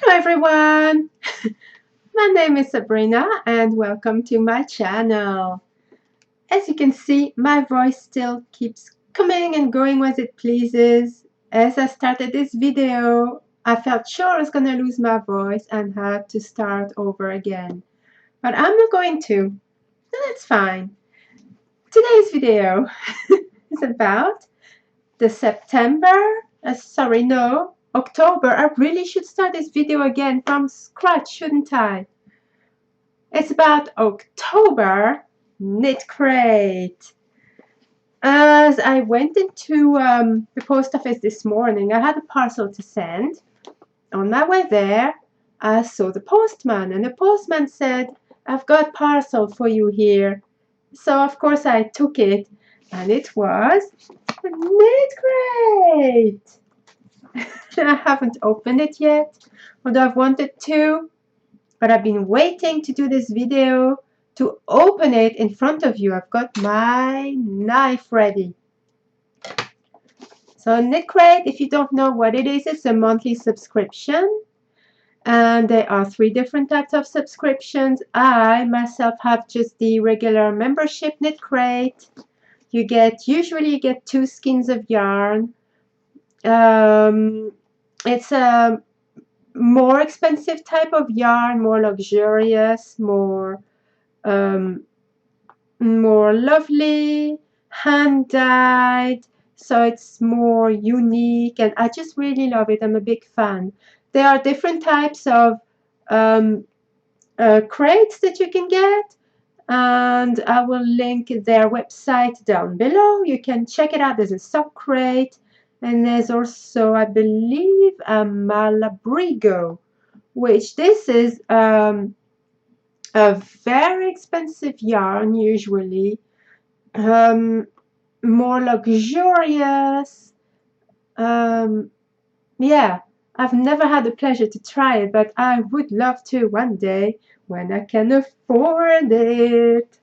Hello everyone! My name is Sabrina and welcome to my channel. As you can see, my voice still keeps coming and going as it pleases. As I started this video, I felt sure I was gonna lose my voice and had to start over again. But I'm not going to, and that's fine. Today's video is about the October. I really should start this video again from scratch, shouldn't I? It's about October Knitcrate. As I went into the post office this morning, I had a parcel to send. On my way there, I saw the postman, and the postman said, "I've got parcel for you here." So of course I took it, and it was a Knitcrate. I haven't opened it yet, although I've wanted to. But I've been waiting to do this video to open it in front of you. I've got my knife ready. So Knitcrate, if you don't know what it is, it's a monthly subscription. And there are 3 different types of subscriptions. I myself have just the regular membership Knitcrate. Usually you get 2 skeins of yarn. It's a more expensive type of yarn, more luxurious, more lovely, hand dyed, so it's more unique, and I just really love it. I'm a big fan. There are different types of crates that you can get, and I will link their website down below. You can check it out. There's a sock crate, and there's also, I believe, a Malabrigo, which this is a very expensive yarn usually, more luxurious. Yeah, I've never had the pleasure to try it, but I would love to one day when I can afford it.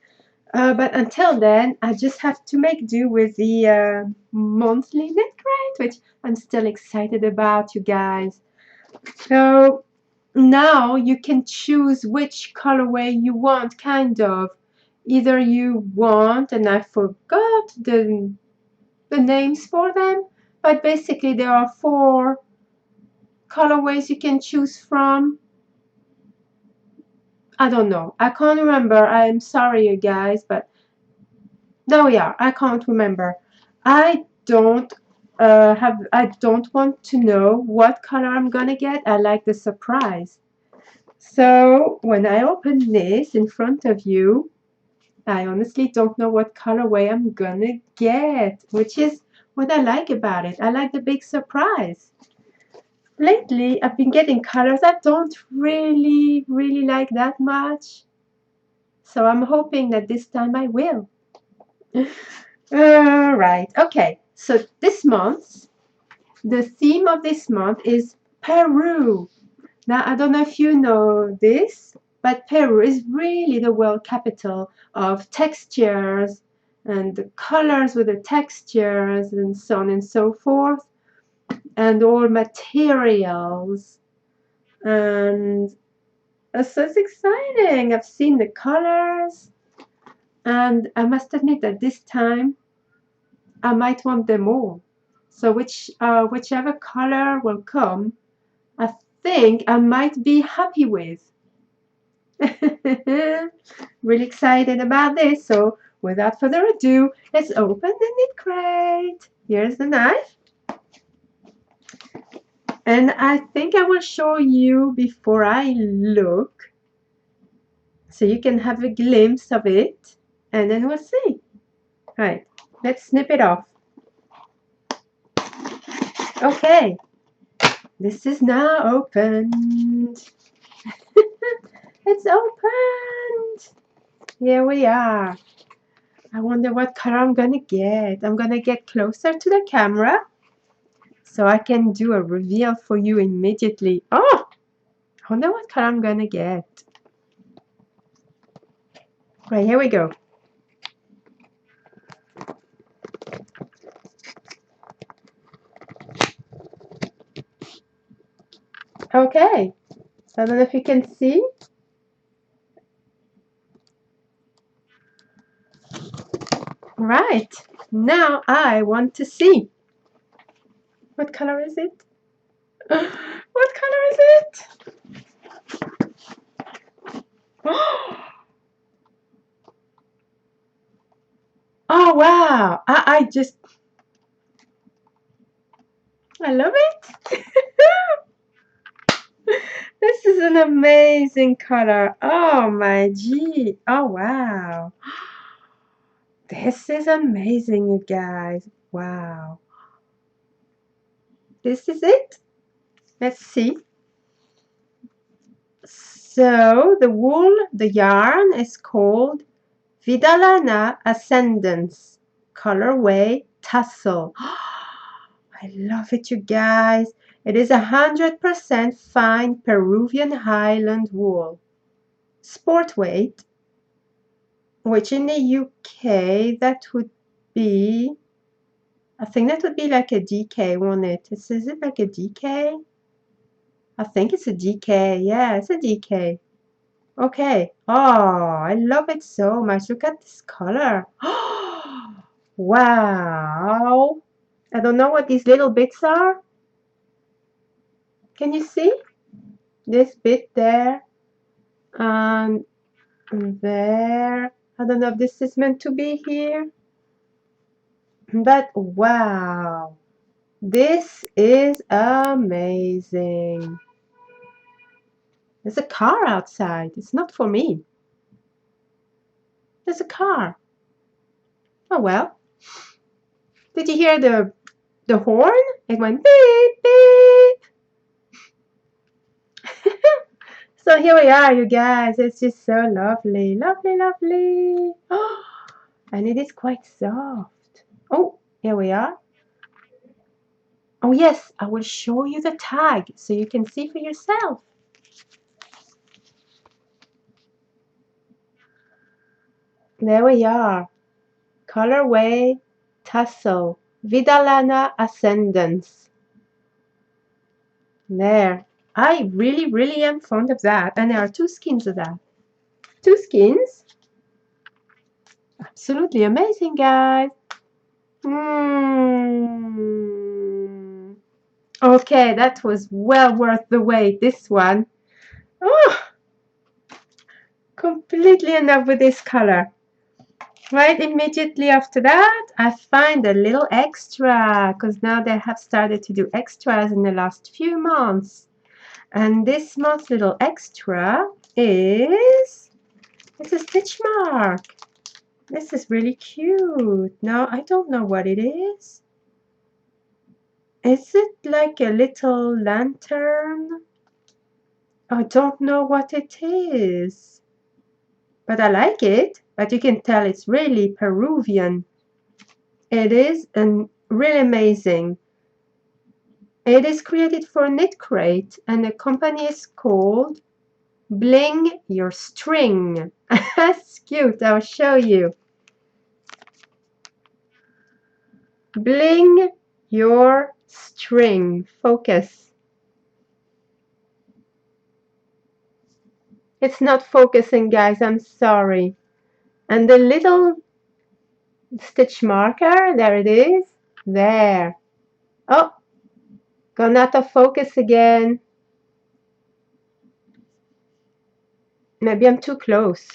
But until then, I just have to make do with the monthly Knitcrate, which I'm still excited about, you guys. So now you can choose which colorway you want, kind of. Either you want, and I forgot the names for them, but basically there are 4 colorways you can choose from. I don't know. I can't remember. I'm sorry, you guys, but there we are. I can't remember. I don't want to know what color I'm gonna get. I like the surprise. So when I open this in front of you, I honestly don't know what colorway I'm gonna get, which is what I like about it. I like the big surprise. Lately, I've been getting colors I don't really like that much. So I'm hoping that this time I will. Right, okay. So this month, the theme of this month is Peru. Now, I don't know if you know this, but Peru is really the world capital of textures and the colors with the textures and so on and so forth, and all materials. And so it's exciting. I've seen the colors, and I must admit that this time I might want them all. So whichever color will come, I think I might be happy with. Really excited about this. So without further ado, let's open the Knitcrate. Here's the knife. And I think I will show you before I look, so you can have a glimpse of it, and then we'll see. Right, let's snip it off. Okay, this is now opened. It's opened. Here we are. I wonder what color I'm gonna get. I'm gonna get closer to the camera so I can do a reveal for you immediately. Oh, I wonder what color I'm gonna get. Right, here we go. Okay, I don't know if you can see. Right. Now I want to see. What color is it? What color is it? Oh wow! I love it. This is an amazing color. Oh my gee. Oh wow. This is amazing, you guys. Wow. This is it. Let's see. So the wool, the yarn is called Vidalana Ascendance colorway tassel. I love it, you guys. It is 100% fine Peruvian Highland wool. Sport weight, which in the UK that would be, I think that would be like a DK, won't it? Is it like a DK? I think it's a DK. Yeah, it's a DK. Okay. Oh, I love it so much. Look at this color. Wow. I don't know what these little bits are. Can you see? This bit there and there. I don't know if this is meant to be here. But wow. This is amazing. There's a car outside. It's not for me. There's a car. Oh well. Did you hear the horn? It went beep beep. So here we are, you guys. It's just so lovely. Lovely, lovely. Oh, and it is quite soft. Oh, here we are. Oh yes, I will show you the tag so you can see for yourself. There we are. Colorway tassel. Vidalana Ascendance. There. I really, really am fond of that. And there are two skins of that. Two skins. Absolutely amazing, guys. Okay, that was well worth the wait, this one. Oh, completely in love with this color. Right immediately after that, I find a little extra because now they have started to do extras in the last few months. And this month's little extra is it's a stitch mark. This is really cute. Now, I don't know what it is. Is it like a little lantern? I don't know what it is. But I like it. But you can tell it's really Peruvian. It is really amazing. It is created for Knitcrate and the company is called Bling Your String. That's cute. I'll show you. Bling Your String. Focus. It's not focusing, guys. I'm sorry. And the little stitch marker, there it is. There. Oh, gone out of focus again. Maybe I'm too close.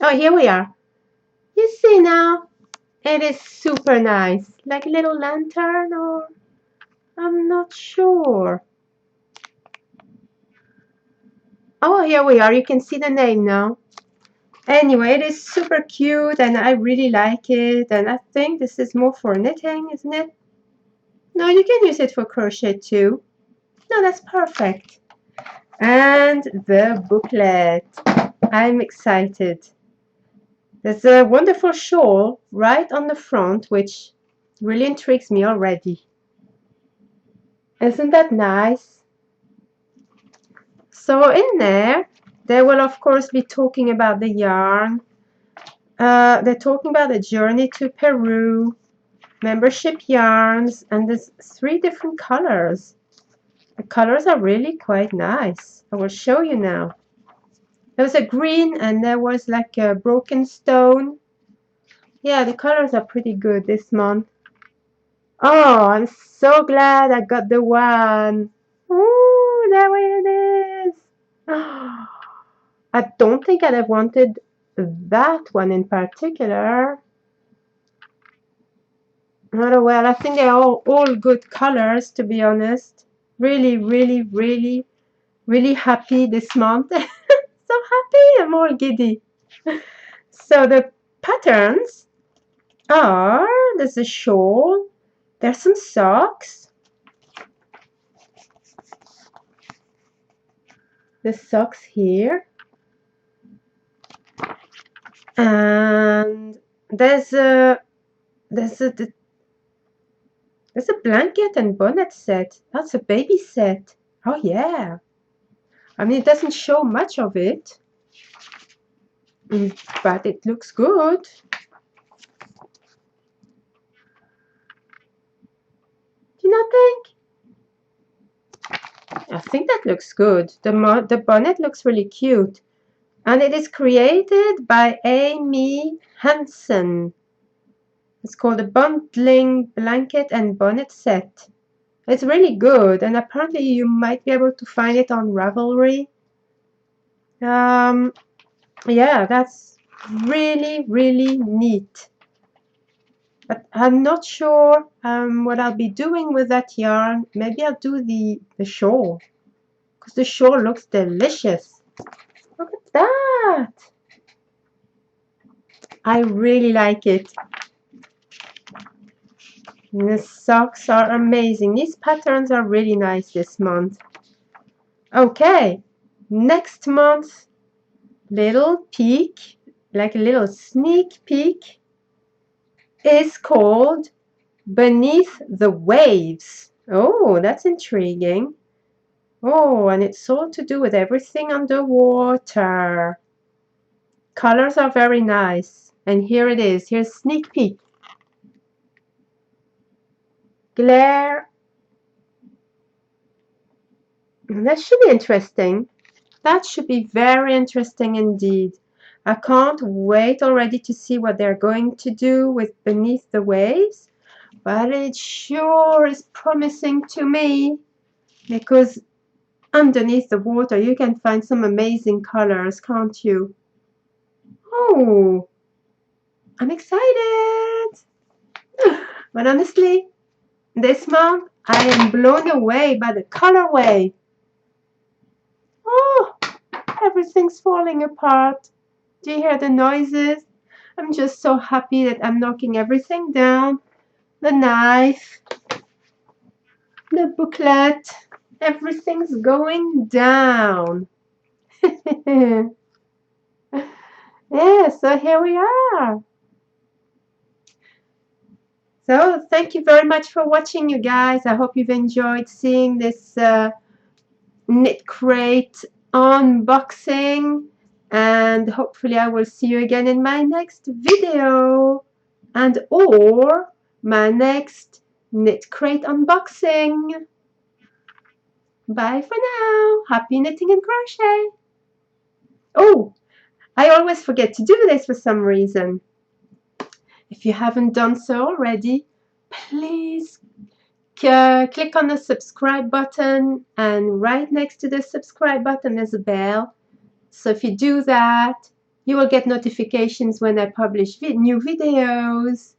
Oh, here we are. You see now? It is super nice. Like a little lantern or... I'm not sure. Oh, here we are. You can see the name now. Anyway, it is super cute and I really like it. And I think this is more for knitting, isn't it? No, you can use it for crochet too. No, that's perfect. And the booklet. I'm excited. There's a wonderful shawl right on the front, which really intrigues me already. Isn't that nice? So in there, they will of course be talking about the yarn. They're talking about the journey to Peru, membership yarns, and there's 3 different colors. The colors are really quite nice. I will show you now. There was a green and there was like a broken stone. Yeah, the colors are pretty good this month. Oh, I'm so glad I got the one. Ooh, there it is. I don't think I'd have wanted that one in particular. Oh, well, I think they're all good colors, to be honest. Really, really, really, really happy this month. So happy, I'm all giddy. So the patterns are, there's a shawl, there's some socks. The socks here. And there's a blanket and bonnet set. That's a baby set. Oh yeah. I mean, it doesn't show much of it, but it looks good. Do you not think? I think that looks good. The bonnet looks really cute. And it is created by Amy Hansen. It's called a bundling blanket and bonnet set. It's really good, and apparently you might be able to find it on Ravelry. Yeah, that's really, really neat. But I'm not sure what I'll be doing with that yarn. Maybe I'll do the shawl, because the shawl looks delicious. Look at that. I really like it. And the socks are amazing. These patterns are really nice this month. Okay, next month, little peek, like a little sneak peek, is called Beneath the Waves. Oh, that's intriguing. Oh, and it's all to do with everything underwater. Colors are very nice. And here it is. Here's sneak peek. Glare. That should be interesting. That should be very interesting indeed. I can't wait already to see what they're going to do with Beneath the Waves. But it sure is promising to me, because underneath the water you can find some amazing colors, can't you? Oh, I'm excited. But honestly, this month I am blown away by the colorway. Oh, everything's falling apart. Do you hear the noises? I'm just so happy that I'm knocking everything down. The knife, the booklet, everything's going down. Yeah, so here we are. So thank you very much for watching, you guys. I hope you've enjoyed seeing this Knitcrate unboxing, and hopefully I will see you again in my next video and or my next Knitcrate unboxing. Bye for now. Happy knitting and crochet. Oh, I always forget to do this for some reason. If you haven't done so already, please click on the subscribe button, and right next to the subscribe button there's a bell. So if you do that, you will get notifications when I publish new videos.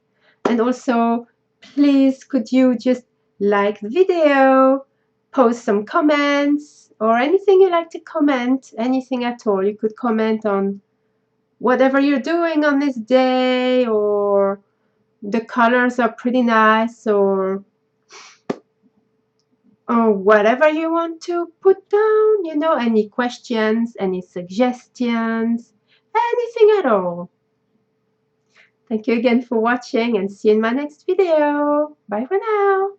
And also, please could you just like the video, post some comments, or anything you like to comment, anything at all. You could comment on whatever you're doing on this day, or the colors are pretty nice, or whatever you want to put down, you know, any questions, any suggestions, anything at all. Thank you again for watching, and see you in my next video. Bye for now.